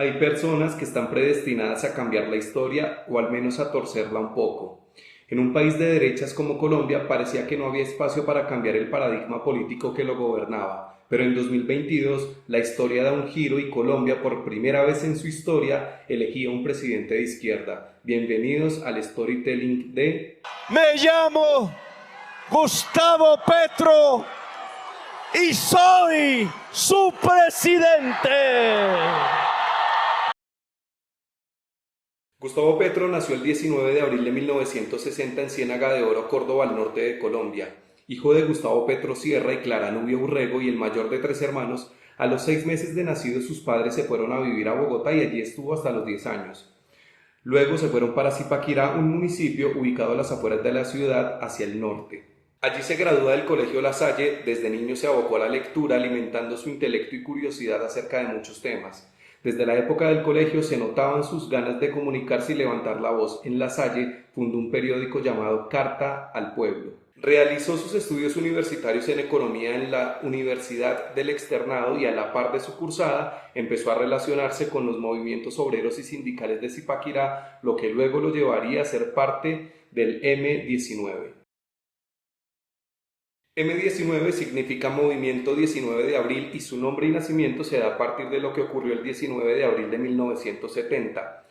Hay personas que están predestinadas a cambiar la historia o al menos a torcerla un poco. En un país de derechas como Colombia parecía que no había espacio para cambiar el paradigma político que lo gobernaba, pero en 2022 la historia da un giro y Colombia por primera vez en su historia elegía un presidente de izquierda. Bienvenidos al storytelling de... Me llamo Gustavo Petro y soy su presidente. Gustavo Petro nació el 19 de abril de 1960 en Ciénaga de Oro, Córdoba, al norte de Colombia. Hijo de Gustavo Petro Sierra y Clara Nubia Urrego y el mayor de 3 hermanos, a los 6 meses de nacido sus padres se fueron a vivir a Bogotá y allí estuvo hasta los 10 años. Luego se fueron para Zipaquirá, un municipio ubicado a las afueras de la ciudad, hacia el norte. Allí se gradúa del Colegio La Salle, desde niño se abocó a la lectura, alimentando su intelecto y curiosidad acerca de muchos temas. Desde la época del colegio se notaban sus ganas de comunicarse y levantar la voz. En La Salle fundó un periódico llamado Carta al Pueblo. Realizó sus estudios universitarios en economía en la Universidad del Externado y a la par de su cursada empezó a relacionarse con los movimientos obreros y sindicales de Zipaquirá, lo que luego lo llevaría a ser parte del M-19. M-19 significa Movimiento 19 de Abril y su nombre y nacimiento se da a partir de lo que ocurrió el 19 de abril de 1970.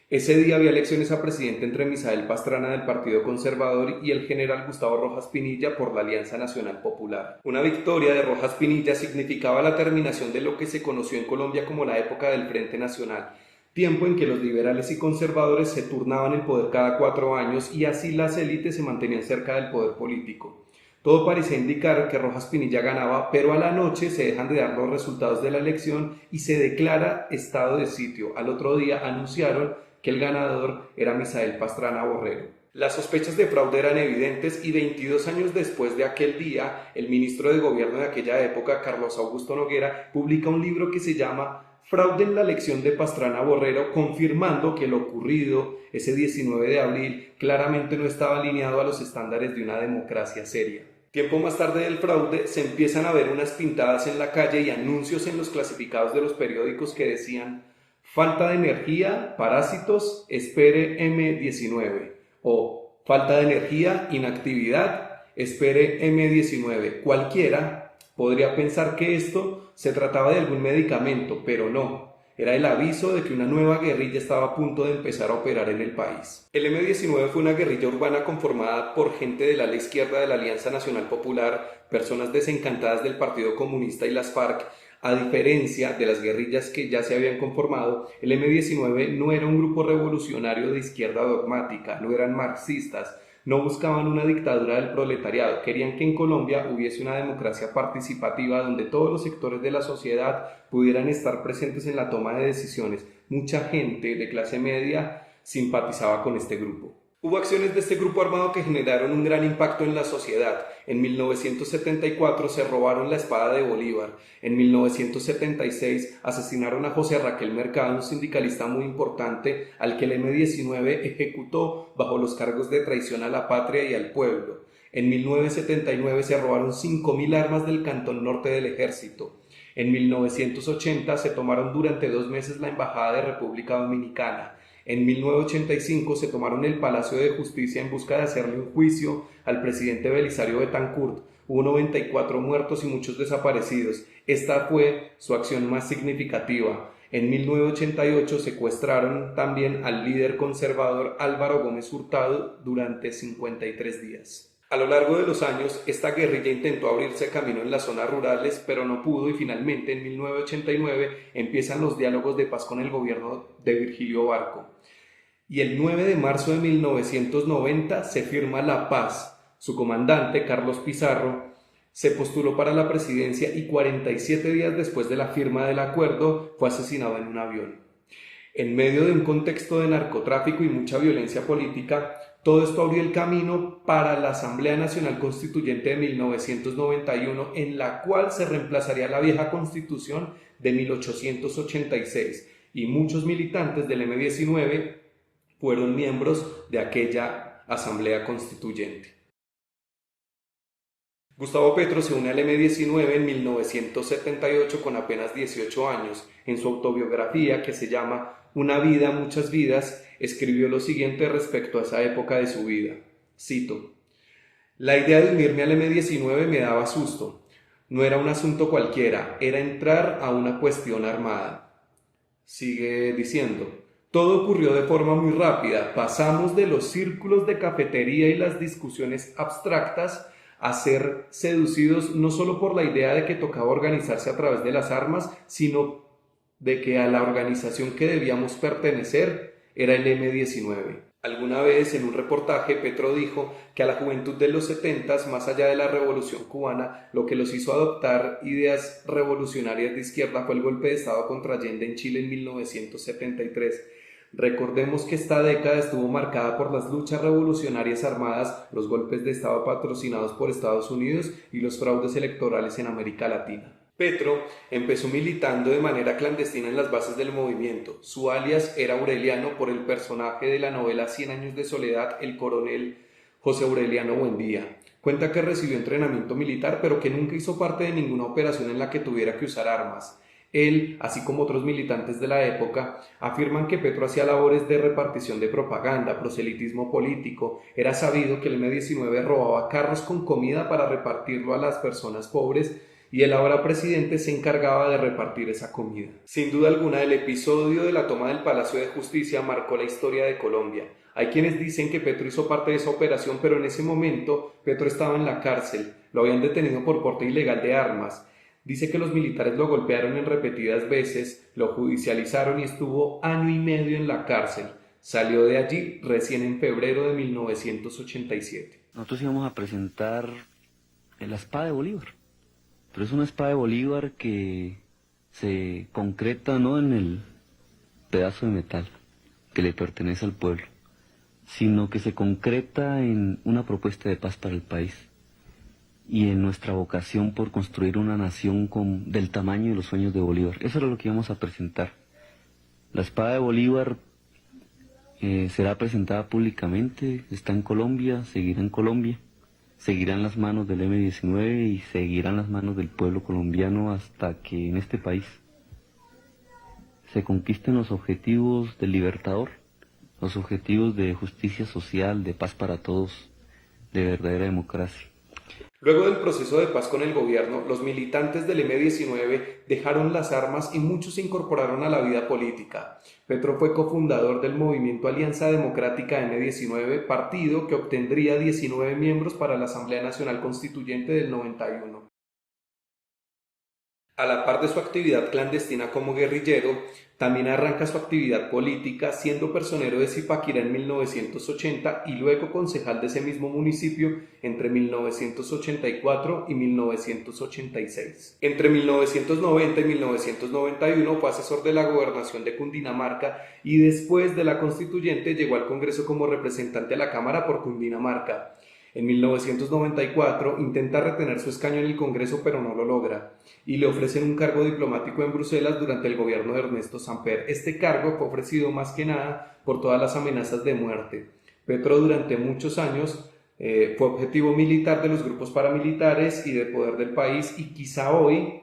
Ese día había elecciones a presidente entre Misael Pastrana del Partido Conservador y el general Gustavo Rojas Pinilla por la Alianza Nacional Popular. Una victoria de Rojas Pinilla significaba la terminación de lo que se conoció en Colombia como la época del Frente Nacional, tiempo en que los liberales y conservadores se turnaban el poder cada 4 años y así las élites se mantenían cerca del poder político. Todo parecía indicar que Rojas Pinilla ganaba, pero a la noche se dejan de dar los resultados de la elección y se declara estado de sitio. Al otro día anunciaron que el ganador era Misael Pastrana Borrero. Las sospechas de fraude eran evidentes y 22 años después de aquel día, el ministro de gobierno de aquella época, Carlos Augusto Noguera, publica un libro que se llama Fraude en la elección de Pastrana Borrero, confirmando que lo ocurrido ese 19 de abril claramente no estaba alineado a los estándares de una democracia seria. Tiempo más tarde del fraude se empiezan a ver unas pintadas en la calle y anuncios en los clasificados de los periódicos que decían falta de energía, parásitos, espere M-19 o falta de energía, inactividad, espere M-19. Cualquiera podría pensar que esto se trataba de algún medicamento, pero no. Era el aviso de que una nueva guerrilla estaba a punto de empezar a operar en el país. El M-19 fue una guerrilla urbana conformada por gente de la ala izquierda de la Alianza Nacional Popular, personas desencantadas del Partido Comunista y las FARC. A diferencia de las guerrillas que ya se habían conformado, el M-19 no era un grupo revolucionario de izquierda dogmática, no eran marxistas, no buscaban una dictadura del proletariado, querían que en Colombia hubiese una democracia participativa donde todos los sectores de la sociedad pudieran estar presentes en la toma de decisiones. Mucha gente de clase media simpatizaba con este grupo. Hubo acciones de este grupo armado que generaron un gran impacto en la sociedad. En 1974 se robaron la espada de Bolívar. En 1976 asesinaron a José Raquel Mercado, un sindicalista muy importante al que el M-19 ejecutó bajo los cargos de traición a la patria y al pueblo. En 1979 se robaron 5.000 armas del Cantón Norte del Ejército. En 1980 se tomaron durante 2 meses la Embajada de República Dominicana. En 1985 se tomaron el Palacio de Justicia en busca de hacerle un juicio al presidente Belisario Betancourt. Hubo 94 muertos y muchos desaparecidos. Esta fue su acción más significativa. En 1988 secuestraron también al líder conservador Álvaro Gómez Hurtado durante 53 días. A lo largo de los años, esta guerrilla intentó abrirse camino en las zonas rurales, pero no pudo y finalmente en 1989 empiezan los diálogos de paz con el gobierno de Virgilio Barco. Y el 9 de marzo de 1990 se firma la paz. Su comandante, Carlos Pizarro, se postuló para la presidencia y 47 días después de la firma del acuerdo fue asesinado en un avión. En medio de un contexto de narcotráfico y mucha violencia política, todo esto abrió el camino para la Asamblea Nacional Constituyente de 1991, en la cual se reemplazaría la vieja Constitución de 1886, y muchos militantes del M-19 fueron miembros de aquella Asamblea Constituyente. Gustavo Petro se une al M-19 en 1978 con apenas 18 años. En su autobiografía, que se llama Una vida, muchas vidas, escribió lo siguiente respecto a esa época de su vida. Cito: "La idea de unirme al M-19 me daba susto. No era un asunto cualquiera, era entrar a una cuestión armada". Sigue diciendo: "Todo ocurrió de forma muy rápida. Pasamos de los círculos de cafetería y las discusiones abstractas a ser seducidos no solo por la idea de que tocaba organizarse a través de las armas, sino de que a la organización que debíamos pertenecer era el M-19. Alguna vez en un reportaje Petro dijo que a la juventud de los 70s, más allá de la revolución cubana, lo que los hizo adoptar ideas revolucionarias de izquierda fue el golpe de Estado contra Allende en Chile en 1973. Recordemos que esta década estuvo marcada por las luchas revolucionarias armadas, los golpes de Estado patrocinados por Estados Unidos y los fraudes electorales en América Latina". Petro empezó militando de manera clandestina en las bases del movimiento. Su alias era Aureliano por el personaje de la novela 100 años de soledad, el coronel José Aureliano Buendía. Cuenta que recibió entrenamiento militar, pero que nunca hizo parte de ninguna operación en la que tuviera que usar armas. Él, así como otros militantes de la época, afirman que Petro hacía labores de repartición de propaganda, proselitismo político. Era sabido que el M-19 robaba carros con comida para repartirlo a las personas pobres y el ahora presidente se encargaba de repartir esa comida. Sin duda alguna, el episodio de la toma del Palacio de Justicia marcó la historia de Colombia. Hay quienes dicen que Petro hizo parte de esa operación, pero en ese momento Petro estaba en la cárcel. Lo habían detenido por porte ilegal de armas. Dice que los militares lo golpearon en repetidas veces, lo judicializaron y estuvo año y medio en la cárcel. Salió de allí recién en febrero de 1987. Nosotros íbamos a presentar la espada de Bolívar, pero es una espada de Bolívar que se concreta no en el pedazo de metal que le pertenece al pueblo, sino que se concreta en una propuesta de paz para el país y en nuestra vocación por construir una nación del tamaño de los sueños de Bolívar. Eso era lo que íbamos a presentar. La espada de Bolívar será presentada públicamente, está en Colombia, seguirá en Colombia, seguirá en las manos del M-19 y seguirá en las manos del pueblo colombiano hasta que en este país se conquisten los objetivos del Libertador, los objetivos de justicia social, de paz para todos, de verdadera democracia. Luego del proceso de paz con el gobierno, los militantes del M-19 dejaron las armas y muchos se incorporaron a la vida política. Petro fue cofundador del movimiento Alianza Democrática M-19, partido que obtendría 19 miembros para la Asamblea Nacional Constituyente del 91. A la par de su actividad clandestina como guerrillero, también arranca su actividad política siendo personero de Zipaquirá en 1980 y luego concejal de ese mismo municipio entre 1984 y 1986. Entre 1990 y 1991 fue asesor de la gobernación de Cundinamarca y después de la constituyente llegó al Congreso como representante a la Cámara por Cundinamarca. En 1994 intenta retener su escaño en el Congreso pero no lo logra y le ofrecen un cargo diplomático en Bruselas durante el gobierno de Ernesto Samper. Este cargo fue ofrecido más que nada por todas las amenazas de muerte. Petro durante muchos años fue objetivo militar de los grupos paramilitares y de poder del país y quizá hoy,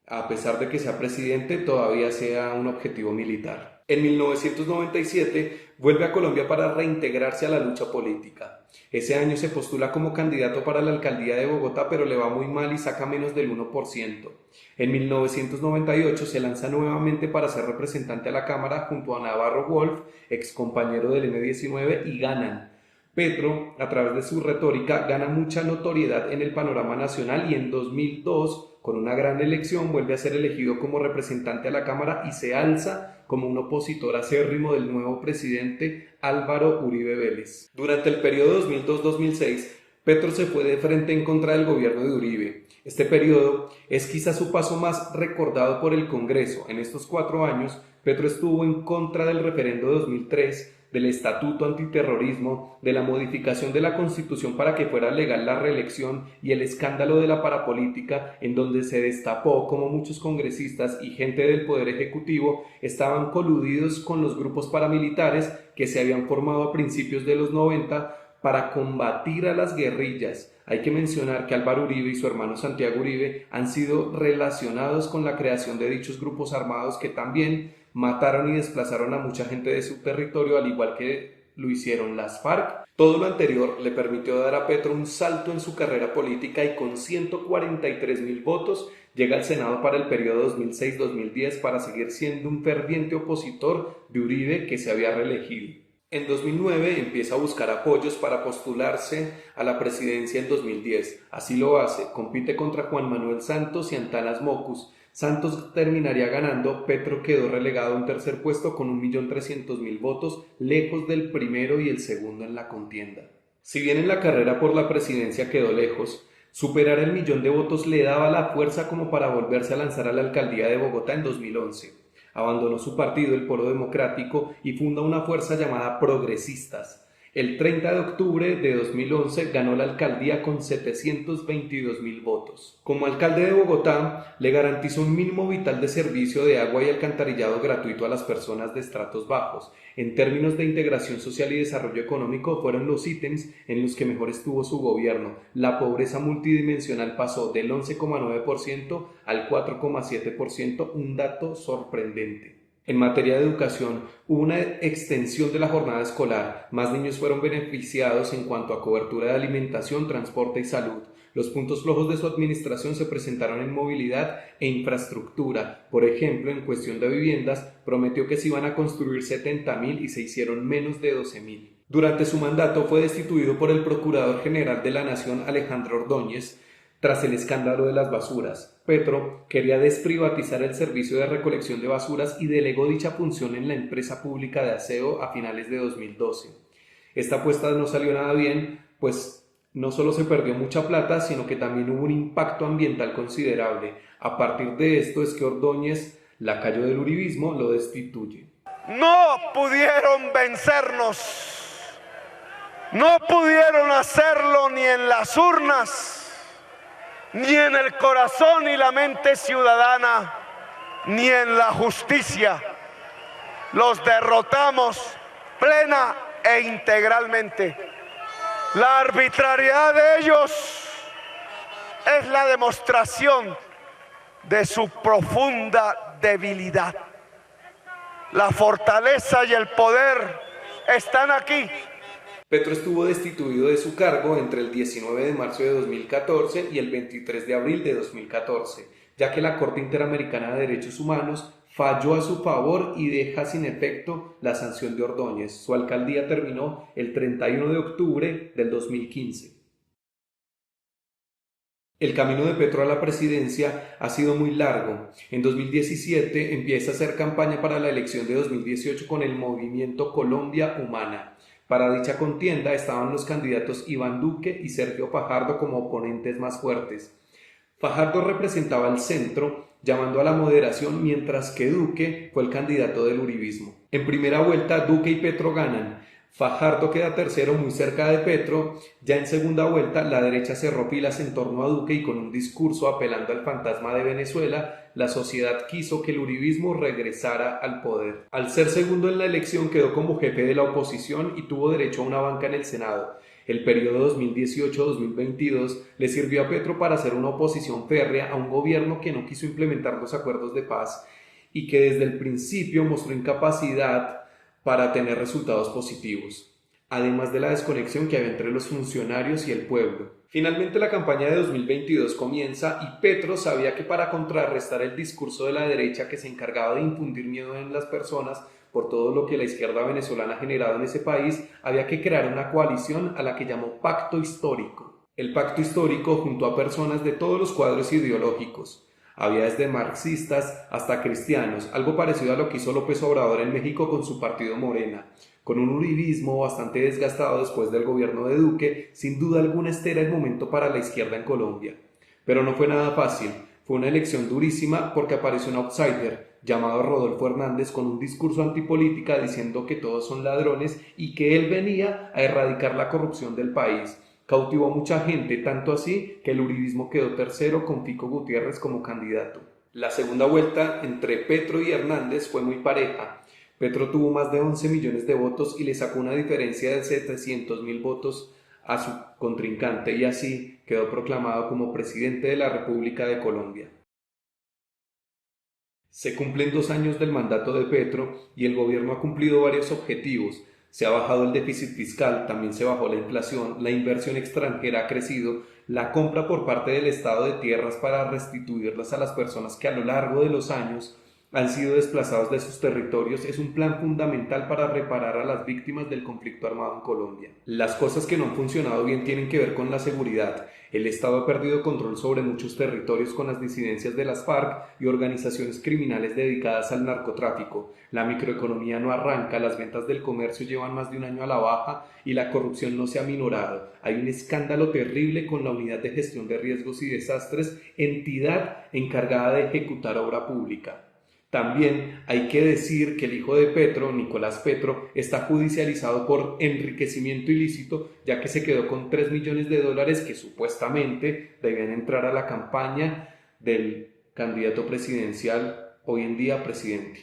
a pesar de que sea presidente, todavía sea un objetivo militar. En 1997 vuelve a Colombia para reintegrarse a la lucha política. Ese año se postula como candidato para la alcaldía de Bogotá, pero le va muy mal y saca menos del 1%. En 1998 se lanza nuevamente para ser representante a la Cámara junto a Navarro Wolf, ex compañero del M-19, y ganan. Petro, a través de su retórica, gana mucha notoriedad en el panorama nacional y en 2002, con una gran elección, vuelve a ser elegido como representante a la Cámara y se alza como un opositor acérrimo del nuevo presidente Álvaro Uribe Vélez. Durante el periodo 2002-2006, Petro se fue de frente en contra del gobierno de Uribe. Este periodo es quizá su paso más recordado por el Congreso. En estos 4 años, Petro estuvo en contra del referendo de 2003, del estatuto antiterrorismo, de la modificación de la Constitución para que fuera legal la reelección y el escándalo de la parapolítica, en donde se destapó cómo muchos congresistas y gente del Poder Ejecutivo estaban coludidos con los grupos paramilitares que se habían formado a principios de los 90 para combatir a las guerrillas, Hay que mencionar que Álvaro Uribe y su hermano Santiago Uribe han sido relacionados con la creación de dichos grupos armados que también mataron y desplazaron a mucha gente de su territorio, al igual que lo hicieron las FARC. Todo lo anterior le permitió dar a Petro un salto en su carrera política y con 143.000 votos llega al Senado para el periodo 2006-2010 para seguir siendo un ferviente opositor de Uribe, que se había reelegido. En 2009 empieza a buscar apoyos para postularse a la presidencia en 2010. Así lo hace, compite contra Juan Manuel Santos y Antanas Mockus. Santos terminaría ganando, Petro quedó relegado a un tercer puesto con 1.300.000 votos, lejos del primero y el segundo en la contienda. Si bien en la carrera por la presidencia quedó lejos, superar el 1.000.000 de votos le daba la fuerza como para volverse a lanzar a la alcaldía de Bogotá en 2011. Abandonó su partido, el Polo Democrático, y funda una fuerza llamada Progresistas. El 30 de octubre de 2011 ganó la alcaldía con 722.000 votos. Como alcalde de Bogotá, le garantizó un mínimo vital de servicio de agua y alcantarillado gratuito a las personas de estratos bajos. En términos de integración social y desarrollo económico, fueron los ítems en los que mejor estuvo su gobierno. La pobreza multidimensional pasó del 11,9% al 4,7%, un dato sorprendente. En materia de educación, hubo una extensión de la jornada escolar, más niños fueron beneficiados en cuanto a cobertura de alimentación, transporte y salud. Los puntos flojos de su administración se presentaron en movilidad e infraestructura. Por ejemplo, en cuestión de viviendas, prometió que se iban a construir 70.000 y se hicieron menos de 12.000. Durante su mandato fue destituido por el Procurador General de la Nación, Alejandro Ordóñez, tras el escándalo de las basuras. Petro quería desprivatizar el servicio de recolección de basuras y delegó dicha función en la empresa pública de aseo a finales de 2012. Esta apuesta no salió nada bien, pues no solo se perdió mucha plata, sino que también hubo un impacto ambiental considerable. A partir de esto es que Ordóñez, lacayo del uribismo, lo destituye. No pudieron vencernos, no pudieron hacerlo ni en las urnas, ni en el corazón y la mente ciudadana, ni en la justicia. Los derrotamos plena e integralmente. La arbitrariedad de ellos es la demostración de su profunda debilidad. La fortaleza y el poder están aquí. Petro estuvo destituido de su cargo entre el 19 de marzo de 2014 y el 23 de abril de 2014, ya que la Corte Interamericana de Derechos Humanos falló a su favor y deja sin efecto la sanción de Ordóñez. Su alcaldía terminó el 31 de octubre del 2015. El camino de Petro a la presidencia ha sido muy largo. En 2017 empieza a hacer campaña para la elección de 2018 con el movimiento Colombia Humana. Para dicha contienda estaban los candidatos Iván Duque y Sergio Fajardo como oponentes más fuertes. Fajardo representaba al centro, llamando a la moderación, mientras que Duque fue el candidato del uribismo. En primera vuelta, Duque y Petro ganan. Fajardo queda tercero muy cerca de Petro. Ya en segunda vuelta, la derecha cerró filas en torno a Duque y con un discurso apelando al fantasma de Venezuela, la sociedad quiso que el uribismo regresara al poder. Al ser segundo en la elección, quedó como jefe de la oposición y tuvo derecho a una banca en el Senado. El periodo 2018-2022 le sirvió a Petro para hacer una oposición férrea a un gobierno que no quiso implementar los acuerdos de paz y que desde el principio mostró incapacidad para tener resultados positivos, además de la desconexión que había entre los funcionarios y el pueblo. Finalmente la campaña de 2022 comienza y Petro sabía que para contrarrestar el discurso de la derecha que se encargaba de infundir miedo en las personas por todo lo que la izquierda venezolana ha generado en ese país, había que crear una coalición a la que llamó Pacto Histórico. El Pacto Histórico juntó a personas de todos los cuadros ideológicos. Había desde marxistas hasta cristianos, algo parecido a lo que hizo López Obrador en México con su partido Morena. Con un uribismo bastante desgastado después del gobierno de Duque, sin duda alguna este era el momento para la izquierda en Colombia. Pero no fue nada fácil, fue una elección durísima porque apareció un outsider llamado Rodolfo Hernández con un discurso antipolítica diciendo que todos son ladrones y que él venía a erradicar la corrupción del país. Cautivó a mucha gente, tanto así que el uribismo quedó tercero con Fico Gutiérrez como candidato. La segunda vuelta entre Petro y Hernández fue muy pareja. Petro tuvo más de 11 millones de votos y le sacó una diferencia de 700.000 votos a su contrincante y así quedó proclamado como presidente de la República de Colombia. Se cumplen 2 años del mandato de Petro y el gobierno ha cumplido varios objetivos. Se ha bajado el déficit fiscal, también se bajó la inflación, la inversión extranjera ha crecido, la compra por parte del Estado de tierras para restituirlas a las personas que a lo largo de los años han sido desplazados de sus territorios es un plan fundamental para reparar a las víctimas del conflicto armado en Colombia. Las cosas que no han funcionado bien tienen que ver con la seguridad. El Estado ha perdido control sobre muchos territorios con las disidencias de las FARC y organizaciones criminales dedicadas al narcotráfico. La microeconomía no arranca, las ventas del comercio llevan más de un año a la baja y la corrupción no se ha minorado. Hay un escándalo terrible con la Unidad de Gestión de Riesgos y Desastres, entidad encargada de ejecutar obra pública. También hay que decir que el hijo de Petro, Nicolás Petro, está judicializado por enriquecimiento ilícito, ya que se quedó con $3 millones que supuestamente debían entrar a la campaña del candidato presidencial, hoy en día presidente.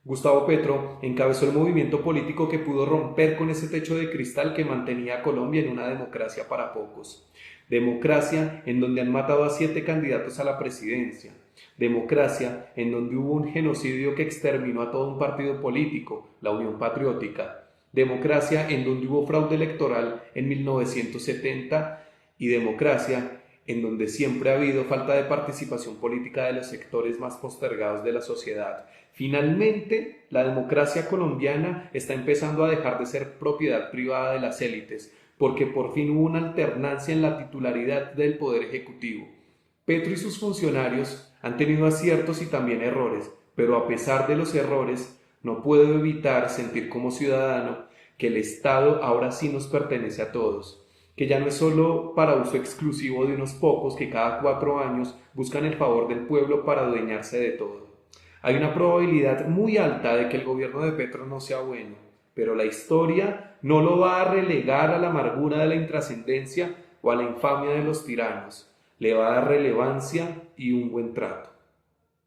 Gustavo Petro encabezó el movimiento político que pudo romper con ese techo de cristal que mantenía a Colombia en una democracia para pocos. Democracia en donde han matado a 7 candidatos a la presidencia. Democracia en donde hubo un genocidio que exterminó a todo un partido político, la Unión Patriótica. Democracia en donde hubo fraude electoral en 1970 y democracia en donde siempre ha habido falta de participación política de los sectores más postergados de la sociedad. Finalmente, la democracia colombiana está empezando a dejar de ser propiedad privada de las élites, porque por fin hubo una alternancia en la titularidad del Poder Ejecutivo. Petro y sus funcionarios han tenido aciertos y también errores, pero a pesar de los errores, no puedo evitar sentir como ciudadano que el Estado ahora sí nos pertenece a todos, que ya no es solo para uso exclusivo de unos pocos que cada 4 años buscan el favor del pueblo para adueñarse de todo. Hay una probabilidad muy alta de que el gobierno de Petro no sea bueno, pero la historia no lo va a relegar a la amargura de la intrascendencia o a la infamia de los tiranos. Le va a dar relevancia y un buen trato.